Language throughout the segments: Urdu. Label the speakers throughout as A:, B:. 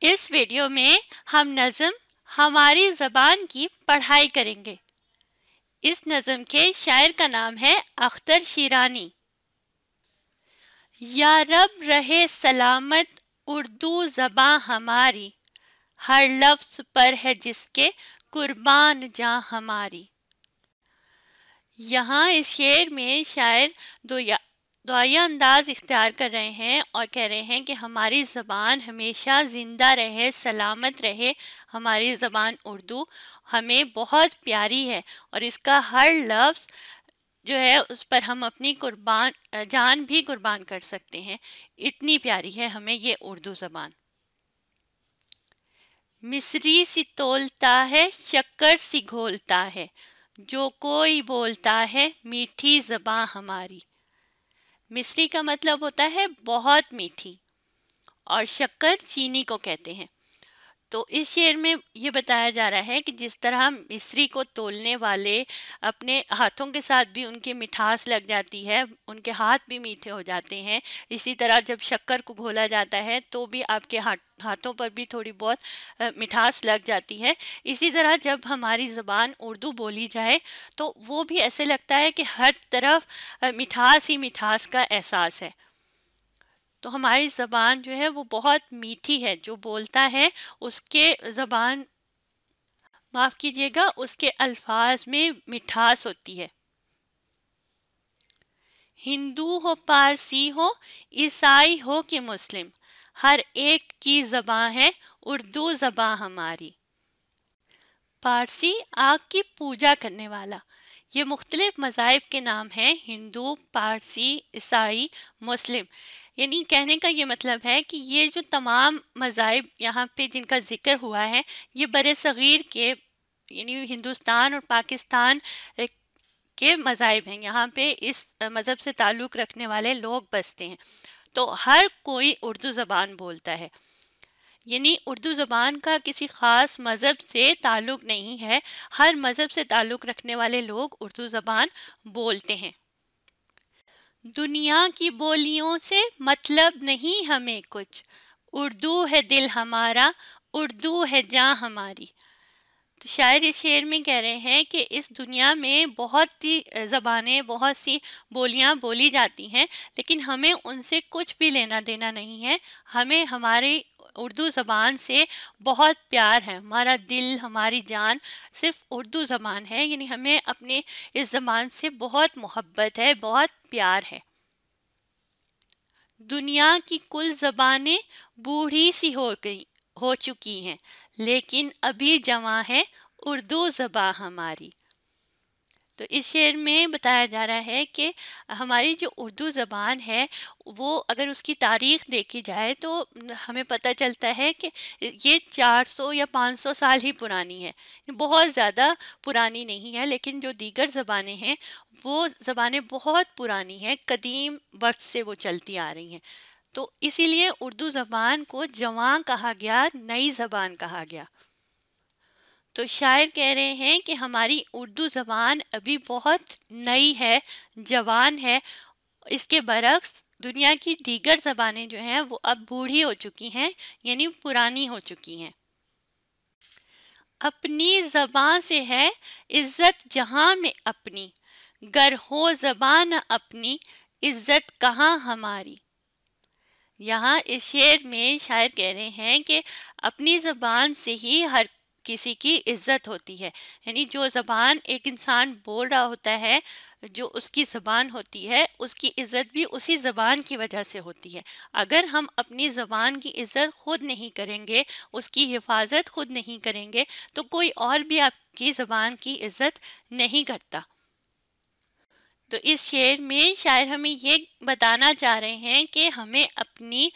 A: اس ویڈیو میں ہم نظم ہماری زبان کی پڑھائی کریں گے۔ اس نظم کے شاعر کا نام ہے اختر شیرانی۔ یا رب رہے سلامت اردو زباں ہماری، ہر لفظ پر ہے جس کے قربان جاں ہماری۔ یہاں اس شعر میں شاعر دعائیہ انداز اختیار کر رہے ہیں اور کہہ رہے ہیں کہ ہماری زبان ہمیشہ زندہ رہے، سلامت رہے۔ ہماری زبان اردو ہمیں بہت پیاری ہے اور اس کا ہر لفظ جو ہے اس پر ہم اپنی جان بھی قربان کر سکتے ہیں، اتنی پیاری ہے ہمیں یہ اردو زبان۔ مصری سی تولتا ہے، شکر سی گھولتا ہے، جو کوئی بولتا ہے میٹھی زباں ہماری۔ مصری کا مطلب ہوتا ہے بہت میٹھی، اور شکر چینی کو کہتے ہیں۔ تو اس شعر میں یہ بتایا جا رہا ہے کہ جس طرح مصری کو تولنے والے اپنے ہاتھوں کے ساتھ بھی ان کی مٹھاس لگ جاتی ہے، ان کے ہاتھ بھی میٹھے ہو جاتے ہیں، اسی طرح جب شکر کو گھولا جاتا ہے تو بھی آپ کے ہاتھوں پر بھی تھوڑی بہت مٹھاس لگ جاتی ہے۔ اسی طرح جب ہماری زبان اردو بولی جائے تو وہ بھی ایسے لگتا ہے کہ ہر طرف مٹھاس ہی مٹھاس کا احساس ہے۔ تو ہماری زبان جو ہے وہ بہت میٹھی ہے، جو بولتا ہے اس کے زبان معاف کیجیے گا اس کے الفاظ میں مٹھاس ہوتی ہے۔ ہندو ہو، پارسی ہو، عیسائی ہو کہ مسلم، ہر ایک کی زبان ہے اردو زبان ہماری۔ پارسی آگ کی پوجا کرنے والا، یہ مختلف مذاہب کے نام ہیں، ہندو، پارسی، عیسائی، مسلم۔ یعنی کہنے کا یہ مطلب ہے کہ یہ جو تمام مذاہب یہاں پہ جن کا ذکر ہوا ہے یہ بر صغیر کے یعنی ہندوستان اور پاکستان کے مذاہب ہیں، یہاں پہ اس مذہب سے تعلق رکھنے والے لوگ بستے ہیں۔ تو ہر کوئی اردو زبان بولتا ہے، یعنی اردو زبان کا کسی خاص مذہب سے تعلق نہیں ہے، ہر مذہب سے تعلق رکھنے والے لوگ اردو زبان بولتے ہیں۔ دنیا کی بولیوں سے مطلب نہیں ہمیں کچھ، اردو ہے دل ہمارا، اردو ہے جاں ہماری۔ تو شاعر اس شعر میں کہہ رہے ہیں کہ اس دنیا میں بہت سی زبانیں، بہت سی بولیاں بولی جاتی ہیں، لیکن ہمیں ان سے کچھ بھی لینا دینا نہیں ہے، ہمیں ہماری اردو زبان سے بہت پیار ہے، ہمارا دل، ہماری جان صرف اردو زبان ہے، یعنی ہمیں اپنے اس زبان سے بہت محبت ہے، بہت پیار ہے۔ دنیا کی کل زبانیں بوڑھی سی ہو چکی ہیں، لیکن ابھی جوان ہے اردو زبان ہماری۔ تو اس شعر میں بتایا جا رہا ہے کہ ہماری جو اردو زبان ہے وہ اگر اس کی تاریخ دیکھی جائے تو ہمیں پتہ چلتا ہے کہ یہ 400 یا 500 سال ہی پرانی ہے، بہت زیادہ پرانی نہیں ہے، لیکن جو دیگر زبانیں ہیں وہ زبانیں بہت پرانی ہیں، قدیم وقت سے وہ چلتی آ رہی ہیں۔ تو اسی لیے اردو زبان کو جوان کہا گیا، نئی زبان کہا گیا۔ تو شاعر کہہ رہے ہیں کہ ہماری اردو زبان ابھی بہت نئی ہے، جوان ہے، اس کے برعکس دنیا کی دیگر زبانیں جو ہیں وہ اب بوڑھی ہو چکی ہیں، یعنی پرانی ہو چکی ہیں۔ اپنی زبان سے ہے عزت جہاں میں اپنی، گر ہو زبان اپنی عزت کہاں ہماری۔ یہاں اس شعر میں شاعر کہہ رہے ہیں کہ اپنی زبان سے ہی ہر کسی کی عزت ہوتی ہے، یعنی جو زبان ایک انسان بول رہا ہوتا ہے، جو اس کی زبان ہوتی ہے، اس کی عزت بھی اسی زبان کی وجہ سے ہوتی ہے۔ اگر ہم اپنی زبان کی عزت خود نہیں کریں گے، اس کی حفاظت خود نہیں کریں گے تو کوئی اور بھی آپ کی زبان کی عزت نہیں کرتا۔ تو اس شعر میں شاعر ہمیں یہ بتانا چاہ رہے ہیں کہ ہمیں اپنی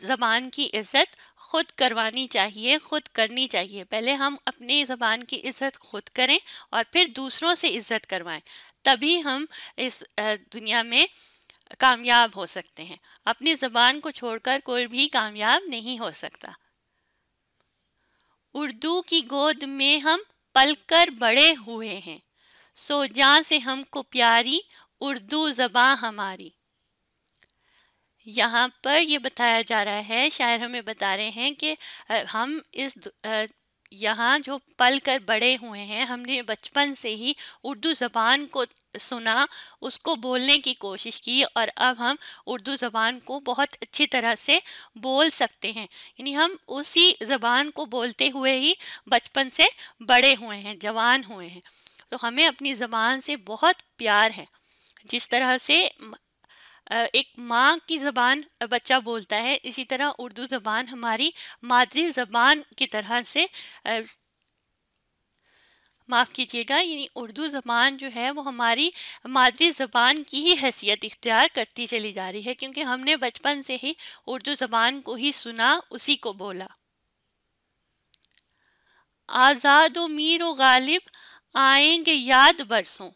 A: زبان کی عزت خود کروانی چاہیے، خود کرنی چاہیے۔ پہلے ہم اپنی زبان کی عزت خود کریں اور پھر دوسروں سے عزت کروائیں، تبھی ہم اس دنیا میں کامیاب ہو سکتے ہیں۔ اپنی زبان کو چھوڑ کر کوئی بھی کامیاب نہیں ہو سکتا۔ اردو کی گود میں ہم پل کر بڑے ہوئے ہیں، سو جاں سے ہم کو پیاری اردو زبان ہماری۔ یہاں پر یہ بتایا جا رہا ہے، شاعر ہمیں بتا رہے ہیں کہ ہم یہاں جو پل کر بڑے ہوئے ہیں، ہم نے بچپن سے ہی اردو زبان کو سنا، اس کو بولنے کی کوشش کی، اور اب ہم اردو زبان کو بہت اچھی طرح سے بول سکتے ہیں. یعنی ہم اسی زبان کو بولتے ہوئے ہی بچپن سے بڑے ہوئے ہیں، جوان ہوئے ہیں. تو ہمیں اپنی زبان سے بہت پیار ہے. جس طرح سے ایک ماں کی زبان بچہ بولتا ہے، اسی طرح اردو زبان ہماری مادری زبان کی طرح سے معاف کیجیے گا، یعنی اردو زبان جو ہے وہ ہماری مادری زبان کی ہی حیثیت اختیار کرتی چلی جا رہی ہے، کیونکہ ہم نے بچپن سے ہی اردو زبان کو ہی سنا، اسی کو بولا. آزاد و میر و غالب آئیں گے یاد برسوں،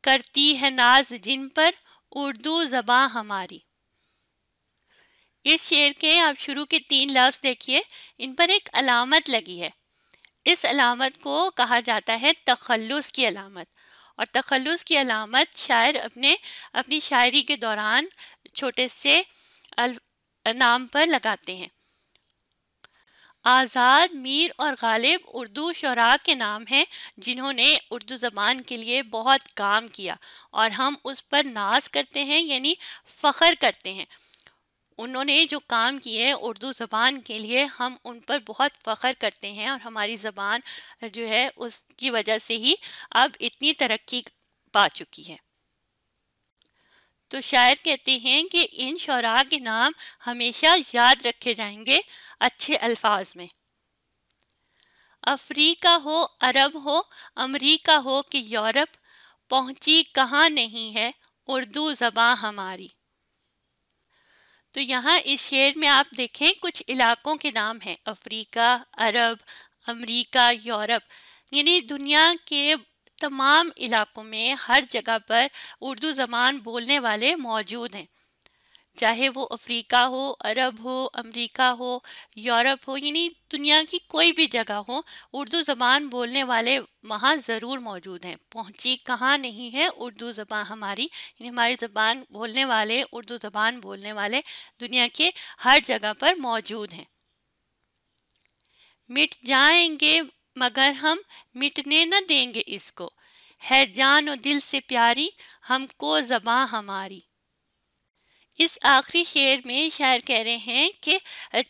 A: کرتی ہے ناز جن پر اردو زباں ہماری. اس شعر کے آپ شروع کے 3 لفظ دیکھیے، ان پر ایک علامت لگی ہے. اس علامت کو کہا جاتا ہے تخلص کی علامت، اور تخلص کی علامت شاعر اپنی شاعری کے دوران چھوٹے سے نام پر لگاتے ہیں. آزاد، میر اور غالب اردو شعراء کے نام ہیں جنہوں نے اردو زبان کے لیے بہت کام کیا، اور ہم اس پر ناز کرتے ہیں، یعنی فخر کرتے ہیں. انہوں نے جو کام کیے اردو زبان کے لیے، ہم ان پر بہت فخر کرتے ہیں، اور ہماری زبان جو ہے اس کی وجہ سے ہی اب اتنی ترقی پا چکی ہے. تو شاعر کہتے ہیں کہ ان شعراء کے نام ہمیشہ یاد رکھے جائیں گے اچھے الفاظ میں. افریقہ ہو، عرب ہو، امریکہ ہو کہ یورپ، پہنچی کہاں نہیں ہے اردو زباں ہماری. تو یہاں اس شعر میں آپ دیکھیں کچھ علاقوں کے نام ہیں، افریقہ، عرب، امریکہ، یورپ. یعنی دنیا کے تمام علاقوں میں ہر جگہ پر اردو زبان بولنے والے موجود ہیں، چاہے وہ افریقہ ہو، عرب ہو، امریکہ ہو، یورپ ہو، یعنی دنیا کی کوئی بھی جگہ ہو، اردو زبان بولنے والے وہاں ضرور موجود ہیں. پہنچی کہاں نہیں ہے اردو زبان ہماری، یعنی ہماری زبان بولنے والے، اردو زبان بولنے والے دنیا کے ہر جگہ پر موجود ہیں. مٹ جائیں گے مگر ہم مٹنے نہ دیں گے اس کو، ہے جان و دل سے پیاری ہم کو زباں ہماری. اس آخری شعر میں شاعر کہہ رہے ہیں کہ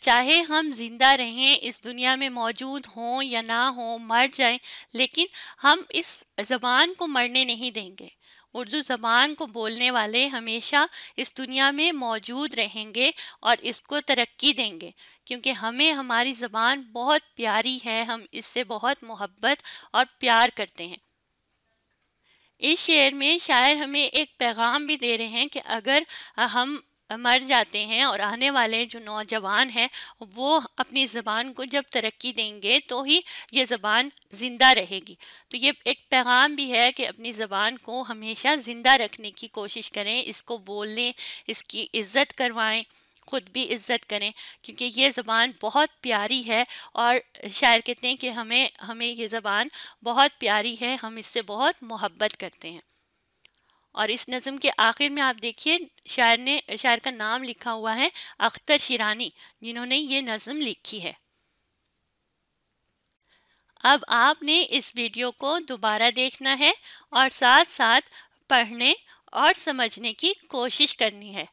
A: چاہے ہم زندہ رہیں، اس دنیا میں موجود ہوں یا نہ ہوں، مر جائیں، لیکن ہم اس زبان کو مرنے نہیں دیں گے. اردو زبان کو بولنے والے ہمیشہ اس دنیا میں موجود رہیں گے اور اس کو ترقی دیں گے، کیونکہ ہمیں ہماری زبان بہت پیاری ہے، ہم اس سے بہت محبت اور پیار کرتے ہیں. اس شعر میں شاعر ہمیں ایک پیغام بھی دے رہے ہیں کہ اگر ہم مر جاتے ہیں اور آنے والے جو نوجوان ہیں وہ اپنی زبان کو جب ترقی دیں گے تو ہی یہ زبان زندہ رہے گی. تو یہ ایک پیغام بھی ہے کہ اپنی زبان کو ہمیشہ زندہ رکھنے کی کوشش کریں، اس کو بولیں، اس کی عزت کروائیں، خود بھی عزت کریں، کیونکہ یہ زبان بہت پیاری ہے. اور شاعر کہتے ہیں کہ ہمیں یہ زبان بہت پیاری ہے، ہم اس سے بہت محبت کرتے ہیں. اور اس نظم کے آخر میں آپ دیکھیے شاعر کا نام لکھا ہوا ہے اختر شیرانی، جنہوں نے یہ نظم لکھی ہے. اب آپ نے اس ویڈیو کو دوبارہ دیکھنا ہے اور ساتھ ساتھ پڑھنے اور سمجھنے کی کوشش کرنی ہے.